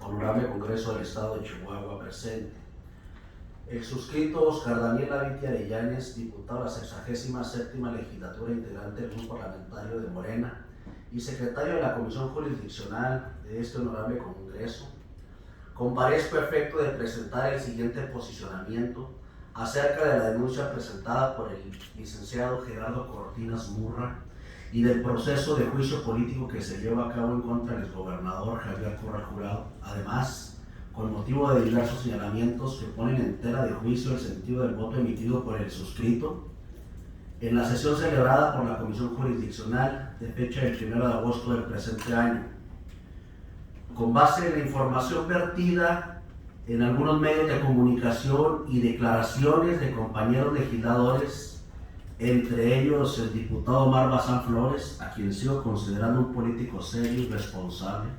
Honorable Congreso del Estado de Chihuahua presente. El suscrito Oscar Daniel Aviti Arellanes, diputado a la 67ª legislatura, integrante del Grupo Parlamentario de Morena y secretario de la Comisión Jurisdiccional de este Honorable Congreso, comparezco a efecto de presentar el siguiente posicionamiento acerca de la denuncia presentada por el licenciado Gerardo Cortinas Murra y del proceso de juicio político que se lleva a cabo en contra del exgobernador Javier Corral Jurado, además con motivo de diversos señalamientos que ponen en tela de juicio el sentido del voto emitido por el suscrito en la sesión celebrada por la Comisión Jurisdiccional de fecha del 1 de agosto del presente año. Con base en la información vertida en algunos medios de comunicación y declaraciones de compañeros legisladores, entre ellos el diputado Omar Bazán Flores, a quien sigo considerando un político serio y responsable.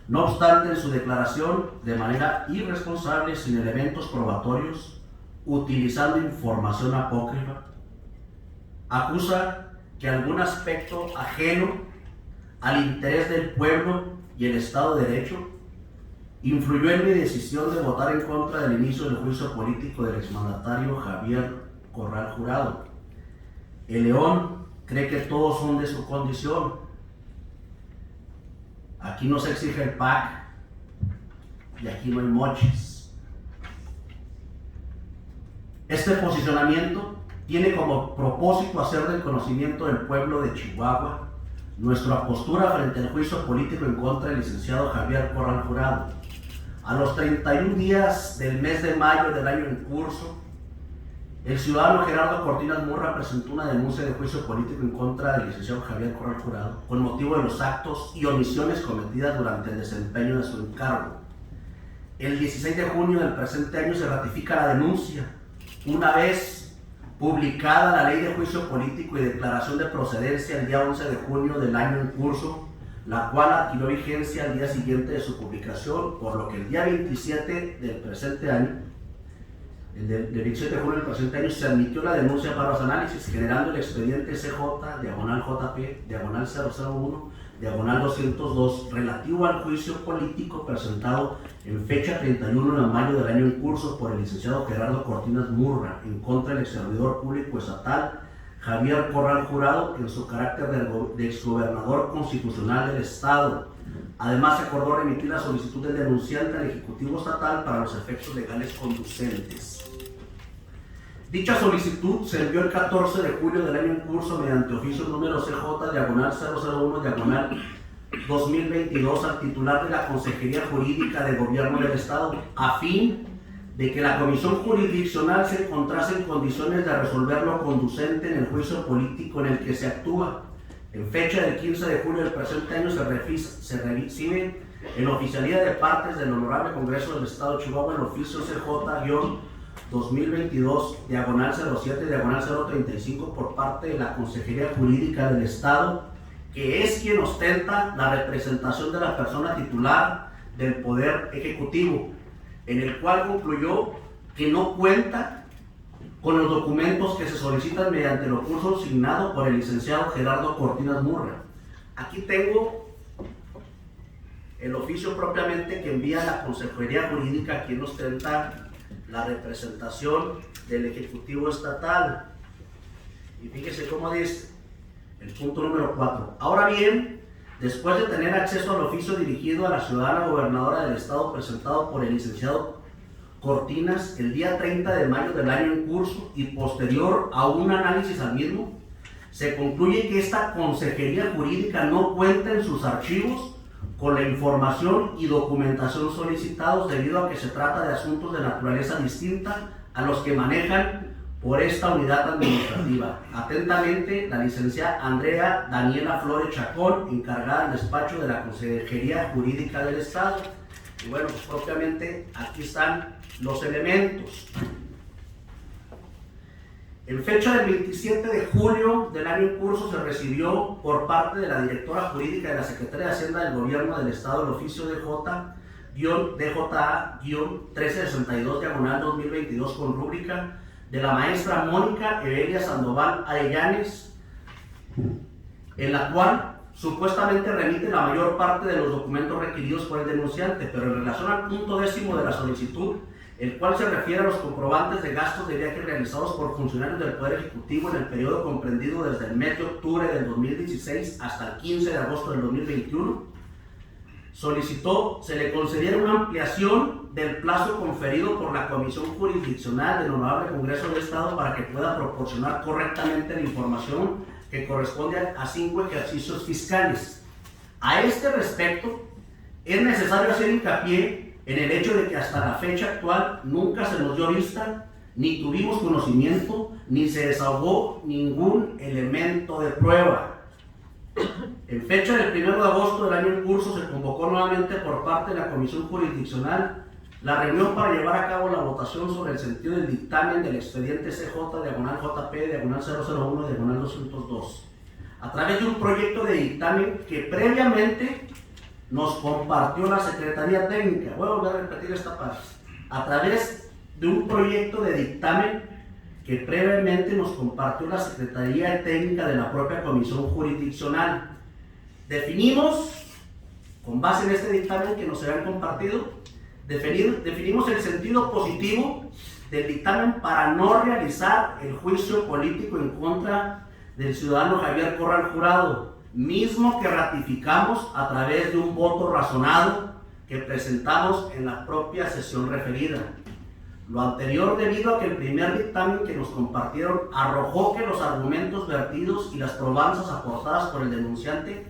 No obstante, en su declaración, de manera irresponsable, sin elementos probatorios, utilizando información apócrifa, acusa que algún aspecto ajeno al interés del pueblo y el Estado de Derecho influyó en mi decisión de votar en contra del inicio del juicio político del exmandatario Javier Corral Jurado. El león cree que todos son de su condición. Aquí no se exige el PAC y aquí no hay moches. Este posicionamiento tiene como propósito hacer del conocimiento del pueblo de Chihuahua nuestra postura frente al juicio político en contra del licenciado Javier Corral Jurado. A los 31 días del mes de mayo del año en curso, el ciudadano Gerardo Cortinas Murra presentó una denuncia de juicio político en contra del licenciado Javier Corral Jurado con motivo de los actos y omisiones cometidas durante el desempeño de su encargo. El 16 de junio del presente año se ratifica la denuncia, una vez publicada la Ley de Juicio Político y Declaración de Procedencia el día 11 de junio del año en curso, la cual adquirió vigencia al día siguiente de su publicación, por lo que el día 27 del presente año, el 27 de junio del presente año, se admitió la denuncia para los análisis, generando el expediente CJ-JP/001/202 relativo al juicio político presentado en fecha 31 de mayo del año en curso por el licenciado Gerardo Cortinas Murra en contra del servidor público estatal Javier Corral Jurado en su carácter de exgobernador constitucional del Estado. Además, se acordó remitir la solicitud del denunciante al Ejecutivo Estatal para los efectos legales conducentes. Dicha solicitud se envió el 14 de julio del año en curso mediante oficio número CJ-001/2022 al titular de la Consejería Jurídica de Gobierno del Estado, a fin de que la Comisión Jurisdiccional se encontrase en condiciones de resolver lo conducente en el juicio político en el que se actúa. En fecha del 15 de julio del presente año se recibe en oficialía de partes del Honorable Congreso del Estado de Chihuahua el oficio CJ-2022/07/035 por parte de la Consejería Jurídica del Estado, que es quien ostenta la representación de la persona titular del Poder Ejecutivo, en el cual concluyó que no cuenta con los documentos que se solicitan mediante el curso asignado por el licenciado Gerardo Cortinas Murra. Aquí tengo el oficio propiamente que envía la Consejería Jurídica, quien ostenta la representación del Ejecutivo Estatal. Y fíjese cómo dice el punto número 4. Ahora bien, después de tener acceso al oficio dirigido a la ciudadana gobernadora del Estado presentado por el licenciado Cortinas el día 30 de mayo del año en curso y posterior a un análisis al mismo, se concluye que esta Consejería Jurídica no cuenta en sus archivos con la información y documentación solicitados, debido a que se trata de asuntos de naturaleza distinta a los que manejan por esta unidad administrativa. Atentamente, la licenciada Andrea Daniela Flores Chacón, encargada del despacho de la Consejería Jurídica del Estado. Y bueno, pues propiamente aquí están los elementos. En fecha del 27 de julio del año en curso se recibió por parte de la directora jurídica de la Secretaría de Hacienda del Gobierno del Estado el oficio DJA-1362/2022 con rúbrica de la maestra Mónica Evelia Sandoval Arellanes, en la cual supuestamente remite la mayor parte de los documentos requeridos por el denunciante, pero en relación al punto 10º de la solicitud, el cual se refiere a los comprobantes de gastos de viaje realizados por funcionarios del Poder Ejecutivo en el periodo comprendido desde el mes de octubre del 2016 hasta el 15 de agosto del 2021, solicitó se le concediera una ampliación del plazo conferido por la Comisión Jurisdiccional del Honorable Congreso del Estado para que pueda proporcionar correctamente la información que corresponde a 5 ejercicios fiscales. A este respecto, es necesario hacer hincapié en el hecho de que hasta la fecha actual nunca se nos dio vista, ni tuvimos conocimiento, ni se desahogó ningún elemento de prueba. En fecha del 1 de agosto del año en curso se convocó nuevamente por parte de la Comisión Jurisdiccional la reunión para llevar a cabo la votación sobre el sentido del dictamen del expediente CJ/JP/001/202, a través de un proyecto de dictamen que previamente nos compartió la Secretaría Técnica. Voy a volver a repetir esta parte. A través de un proyecto de dictamen que previamente nos compartió la Secretaría Técnica de la propia Comisión Jurisdiccional. Definimos, con base en este dictamen que nos habían compartido, definimos el sentido positivo del dictamen para no realizar el juicio político en contra del ciudadano Javier Corral Jurado, mismo que ratificamos a través de un voto razonado que presentamos en la propia sesión referida. Lo anterior debido a que el primer dictamen que nos compartieron arrojó que los argumentos vertidos y las probanzas aportadas por el denunciante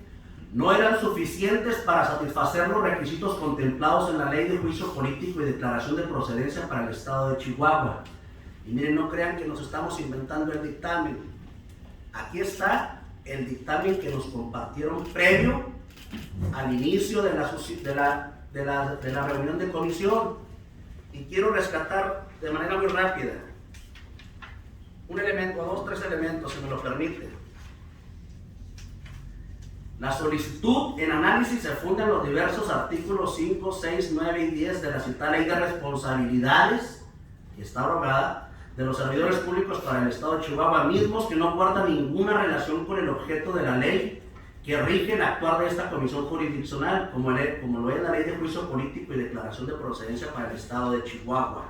no eran suficientes para satisfacer los requisitos contemplados en la Ley de Juicio Político y Declaración de Procedencia para el Estado de Chihuahua. Y miren, no crean que nos estamos inventando el dictamen. Aquí está el dictamen que nos compartieron previo al inicio de la reunión de comisión. Y quiero rescatar de manera muy rápida un elemento, 2 o 3 elementos, si me lo permite. La solicitud en análisis se funda en los diversos artículos 5, 6, 9 y 10 de la citada Ley de Responsabilidades, que está abrogada, de los servidores públicos para el Estado de Chihuahua, mismos que no guardan ninguna relación con el objeto de la ley que rige el actuar de esta comisión jurisdiccional, como lo es la Ley de Juicio Político y Declaración de Procedencia para el Estado de Chihuahua.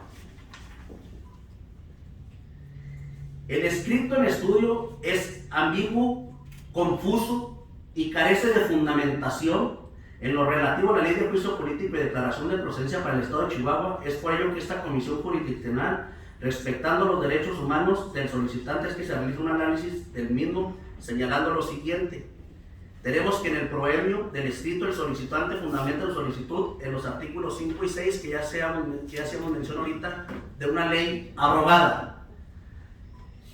El escrito en estudio es ambiguo, confuso y carece de fundamentación en lo relativo a la Ley de Juicio Político y Declaración de Procedencia para el Estado de Chihuahua. Es por ello que esta comisión jurisdiccional, respetando los derechos humanos del solicitante, es que se realiza un análisis del mismo, señalando lo siguiente. Tenemos que en el proemio del escrito el solicitante fundamenta su solicitud en los artículos 5 y 6 que ya hacíamos mención ahorita, de una ley abrogada.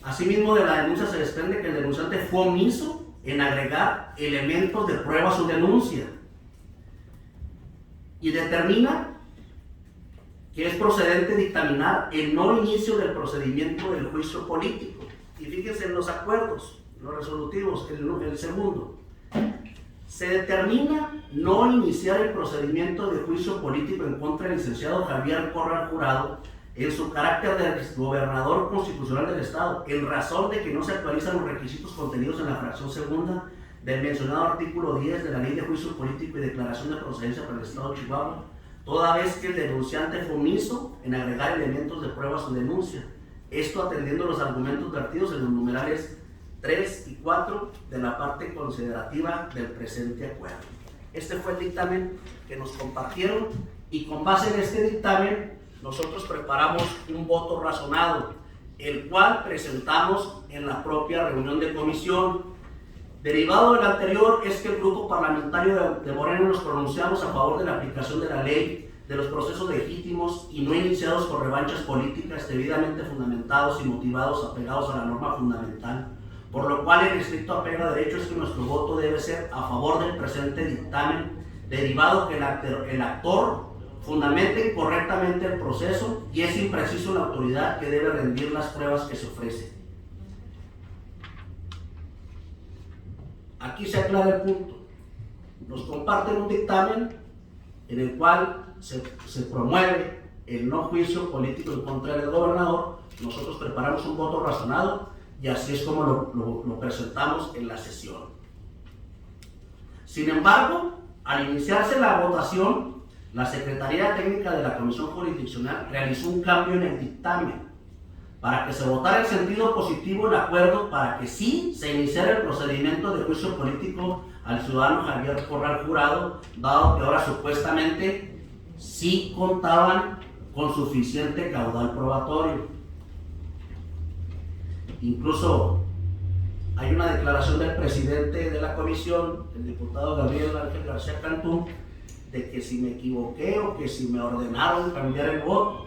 Asimismo, de la denuncia se desprende que el denunciante fue omiso en agregar elementos de prueba a su denuncia y determina que es procedente dictaminar el no inicio del procedimiento del juicio político. Y fíjense en los acuerdos, los resolutivos, el segundo. Se determina no iniciar el procedimiento de juicio político en contra del licenciado Javier Corral Jurado en su carácter de gobernador constitucional del Estado, en razón de que no se actualizan los requisitos contenidos en la fracción segunda del mencionado artículo 10 de la Ley de Juicio Político y Declaración de Procedencia para el Estado de Chihuahua, toda vez que el denunciante fue omiso en agregar elementos de prueba a su denuncia. Esto atendiendo los argumentos vertidos en los numerales 3 y 4 de la parte considerativa del presente acuerdo. Este fue el dictamen que nos compartieron y con base en este dictamen nosotros preparamos un voto razonado, el cual presentamos en la propia reunión de comisión. Derivado del anterior es que el grupo parlamentario de Morena nos pronunciamos a favor de la aplicación de la ley, de los procesos legítimos y no iniciados por revanchas políticas debidamente fundamentados y motivados apegados a la norma fundamental, por lo cual el estricto apego a derecho es que nuestro voto debe ser a favor del presente dictamen, derivado que el actor fundamente incorrectamente el proceso y es impreciso la autoridad que debe rendir las pruebas que se ofrecen. Aquí se aclara el punto. Nos comparten un dictamen en el cual se promueve el no juicio político en contra del gobernador. Nosotros preparamos un voto razonado y así es como lo presentamos en la sesión. Sin embargo, al iniciarse la votación, la Secretaría Técnica de la Comisión Jurisdiccional realizó un cambio en el dictamen para que se votara en sentido positivo el acuerdo para que sí se iniciara el procedimiento de juicio político al ciudadano Javier Corral Jurado, dado que ahora supuestamente sí contaban con suficiente caudal probatorio. Incluso hay una declaración del presidente de la comisión, el diputado Gabriel Ángel García Cantú, de que si me equivoqué o que si me ordenaron cambiar el voto.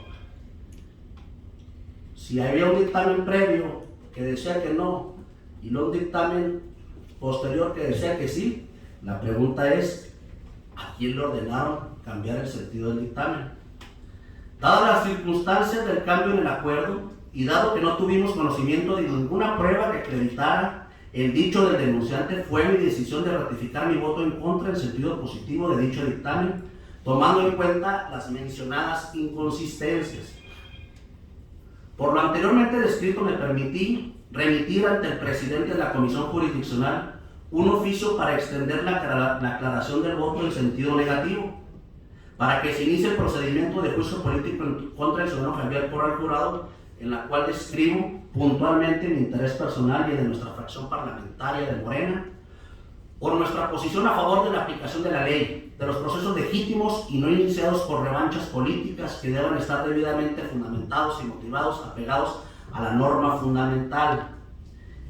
Si había un dictamen previo que decía que no y luego un dictamen posterior que decía que sí, la pregunta es, ¿a quién le ordenaron cambiar el sentido del dictamen? Dadas las circunstancias del cambio en el acuerdo y dado que no tuvimos conocimiento de ninguna prueba que acreditara el dicho del denunciante, fue mi decisión de ratificar mi voto en contra en sentido positivo de dicho dictamen, tomando en cuenta las mencionadas inconsistencias. Por lo anteriormente descrito, me permití remitir ante el presidente de la Comisión Jurisdiccional un oficio para extender la aclaración del voto en sentido negativo, para que se inicie el procedimiento de juicio político contra el ciudadano Javier Corral Jurado, en la cual describo puntualmente mi interés personal y el de nuestra fracción parlamentaria de Morena, por nuestra posición a favor de la aplicación de la ley, de los procesos legítimos y no iniciados por revanchas políticas que deben estar debidamente fundamentados y motivados, apegados a la norma fundamental.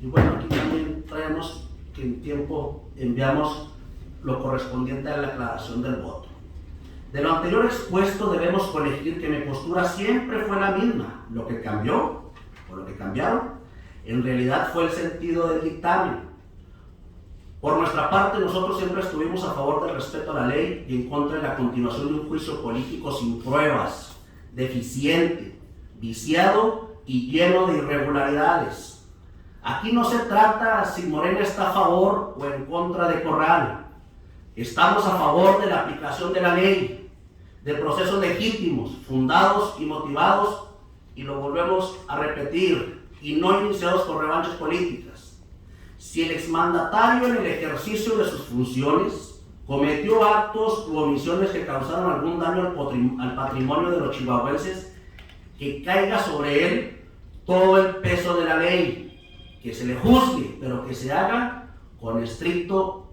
Y bueno, aquí también traemos que en tiempo enviamos lo correspondiente a la aclaración del voto. De lo anterior expuesto debemos colegir que mi postura siempre fue la misma. Lo que cambió, o lo que cambiaron, en realidad fue el sentido del dictamen. Por nuestra parte, nosotros siempre estuvimos a favor del respeto a la ley y en contra de la continuación de un juicio político sin pruebas, deficiente, viciado y lleno de irregularidades. Aquí no se trata si Morena está a favor o en contra de Corral. Estamos a favor de la aplicación de la ley, de procesos legítimos, fundados y motivados, y lo volvemos a repetir, y no iniciados por revanchas políticas. Si el exmandatario en el ejercicio de sus funciones cometió actos u omisiones que causaron algún daño al patrimonio de los chihuahuenses, que caiga sobre él todo el peso de la ley, que se le juzgue, pero que se haga con estricto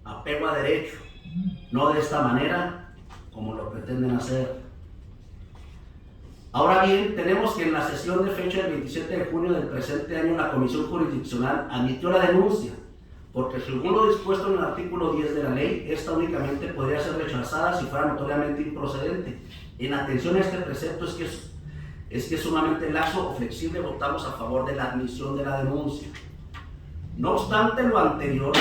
apego a derecho, no de esta manera como lo pretenden hacer. Ahora bien, tenemos que en la sesión de fecha del 27 de junio del presente año la Comisión Jurisdiccional admitió la denuncia, porque según lo dispuesto en el artículo 10 de la ley, esta únicamente podría ser rechazada si fuera notoriamente improcedente. En atención a este precepto es que es sumamente laxo o flexible, votamos a favor de la admisión de la denuncia. No obstante lo anterior,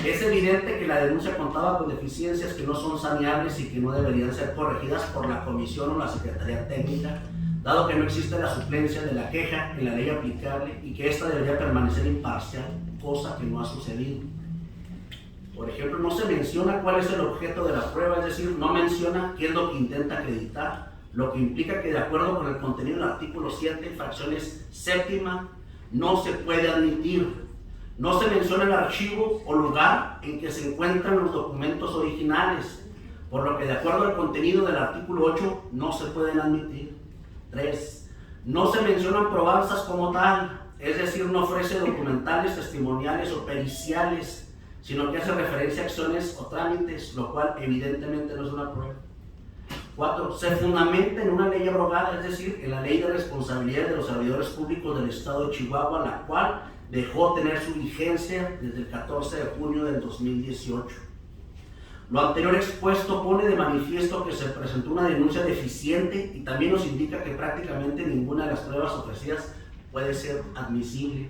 es evidente que la denuncia contaba con deficiencias que no son saneables y que no deberían ser corregidas por la Comisión o la Secretaría Técnica, dado que no existe la suplencia de la queja en la ley aplicable y que ésta debería permanecer imparcial, cosa que no ha sucedido. Por ejemplo, no se menciona cuál es el objeto de la prueba, es decir, no menciona qué es lo que intenta acreditar, lo que implica que de acuerdo con el contenido del artículo 7, fracciones séptima, no se puede admitir. No se menciona el archivo o lugar en que se encuentran los documentos originales, por lo que de acuerdo al contenido del artículo 8 no se pueden admitir. 3. No se mencionan probanzas como tal, es decir, no ofrece documentales, testimoniales o periciales, sino que hace referencia a acciones o trámites, lo cual evidentemente no es una prueba. 4. Se fundamenta en una ley abrogada, es decir, en la Ley de Responsabilidad de los Servidores Públicos del Estado de Chihuahua, la cual dejó tener su vigencia desde el 14 de junio del 2018. Lo anterior expuesto pone de manifiesto que se presentó una denuncia deficiente y también nos indica que prácticamente ninguna de las pruebas ofrecidas puede ser admisible.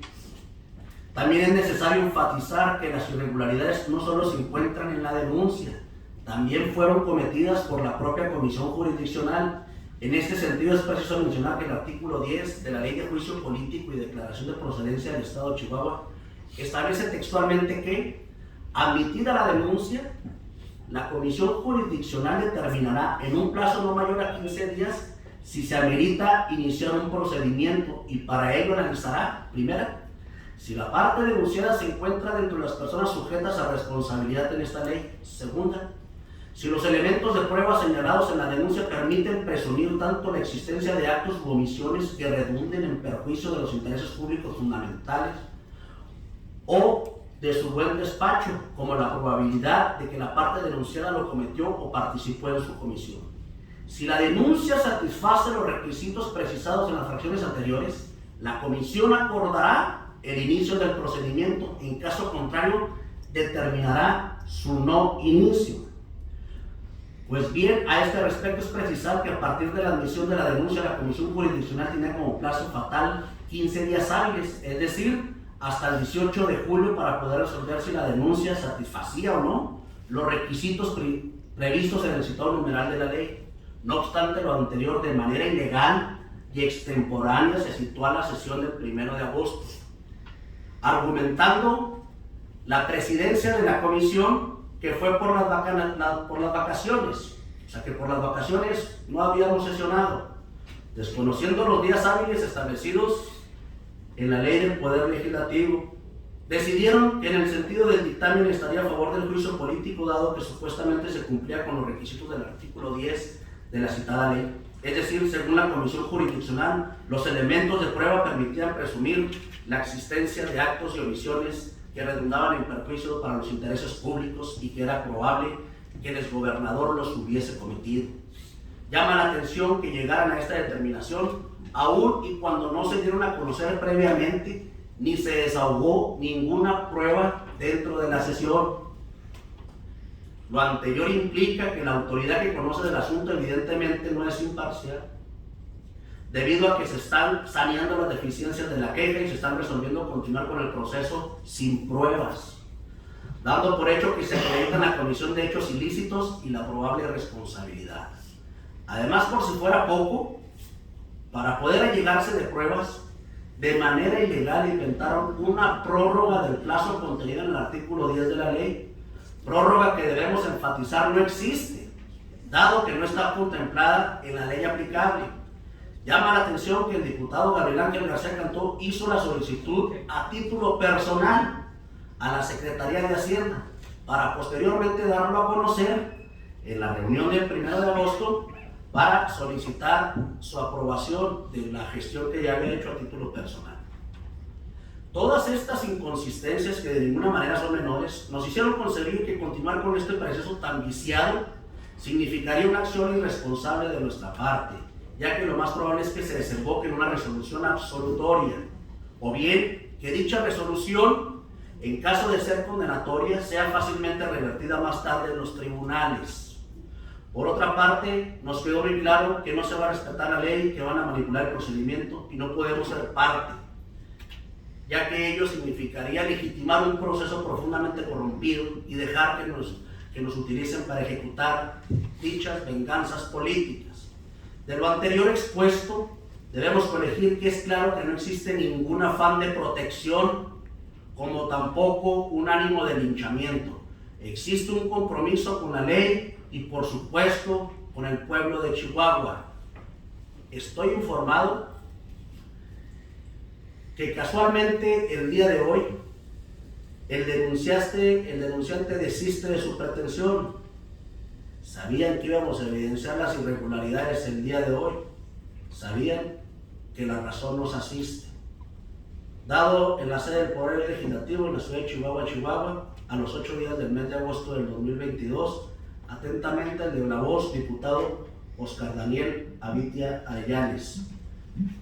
También es necesario enfatizar que las irregularidades no solo se encuentran en la denuncia, también fueron cometidas por la propia Comisión Jurisdiccional. En este sentido es preciso mencionar que el artículo 10 de la Ley de Juicio Político y Declaración de Procedencia del Estado de Chihuahua establece textualmente que, admitida la denuncia, la Comisión Jurisdiccional determinará en un plazo no mayor a 15 días si se amerita iniciar un procedimiento y para ello analizará, primera, Si la parte denunciada se encuentra dentro de las personas sujetas a responsabilidad en esta ley. Segunda, si los elementos de prueba señalados en la denuncia permiten presumir tanto la existencia de actos u omisiones que redunden en perjuicio de los intereses públicos fundamentales o de su buen despacho, como la probabilidad de que la parte denunciada lo cometió o participó en su comisión. Si la denuncia satisface los requisitos precisados en las fracciones anteriores, la comisión acordará el inicio del procedimiento. En caso contrario, determinará su no inicio. Pues bien, a este respecto es precisar que a partir de la admisión de la denuncia, la comisión jurisdiccional tiene como plazo fatal 15 días hábiles, es decir, hasta el 18 de julio para poder resolver si la denuncia satisfacía o no los requisitos previstos en el citado numeral de la ley. No obstante lo anterior, de manera ilegal y extemporánea se sitúa la sesión del 1 de agosto, argumentando la presidencia de la comisión que fue por las vacaciones, o sea que por las vacaciones no habíamos sesionado, desconociendo los días hábiles establecidos en la ley del Poder Legislativo. Decidieron que en el sentido del dictamen estaría a favor del juicio político, dado que supuestamente se cumplía con los requisitos del artículo 10 de la citada ley. Es decir, según la comisión jurisdiccional, los elementos de prueba permitían presumir la existencia de actos y omisiones que redundaban en perjuicio para los intereses públicos y que era probable que el exgobernador los hubiese cometido. Llama la atención que llegaran a esta determinación aún y cuando no se dieron a conocer previamente ni se desahogó ninguna prueba dentro de la sesión. Lo anterior implica que la autoridad que conoce del asunto evidentemente no es imparcial, debido a que se están saneando las deficiencias de la queja y se están resolviendo continuar con el proceso sin pruebas, dando por hecho que se acredita la comisión de hechos ilícitos y la probable responsabilidad. Además, por si fuera poco, para poder allegarse de pruebas, de manera ilegal inventaron una prórroga del plazo contenido en el artículo 10 de la ley, prórroga que debemos enfatizar no existe, dado que no está contemplada en la ley aplicable. Llama la atención que el diputado Gabriel Ángel García Cantó hizo la solicitud a título personal a la Secretaría de Hacienda para posteriormente darlo a conocer en la reunión del 1 de agosto para solicitar su aprobación de la gestión que ya había hecho a título personal. Todas estas inconsistencias, que de ninguna manera son menores, nos hicieron concebir que continuar con este proceso tan viciado significaría una acción irresponsable de nuestra parte, ya que lo más probable es que se desemboque en una resolución absolutoria, o bien que dicha resolución, en caso de ser condenatoria, sea fácilmente revertida más tarde en los tribunales. Por otra parte, nos quedó muy claro que no se va a respetar la ley, que van a manipular el procedimiento y no podemos ser parte, ya que ello significaría legitimar un proceso profundamente corrompido y dejar que nos utilicen para ejecutar dichas venganzas políticas. De lo anterior expuesto, debemos colegir que es claro que no existe ningún afán de protección, como tampoco un ánimo de linchamiento. Existe un compromiso con la ley y, por supuesto, con el pueblo de Chihuahua. Estoy informado que casualmente el día de hoy el denunciante desiste de su pretensión. Sabían que íbamos a evidenciar las irregularidades el día de hoy. Sabían que la razón nos asiste. Dado en la sede del Poder Legislativo en la ciudad de Chihuahua, a los 8 días del mes de agosto del 2022, atentamente el de la voz, diputado Oscar Daniel Avitia Arellanes.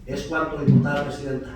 Es cuanto, diputada presidenta.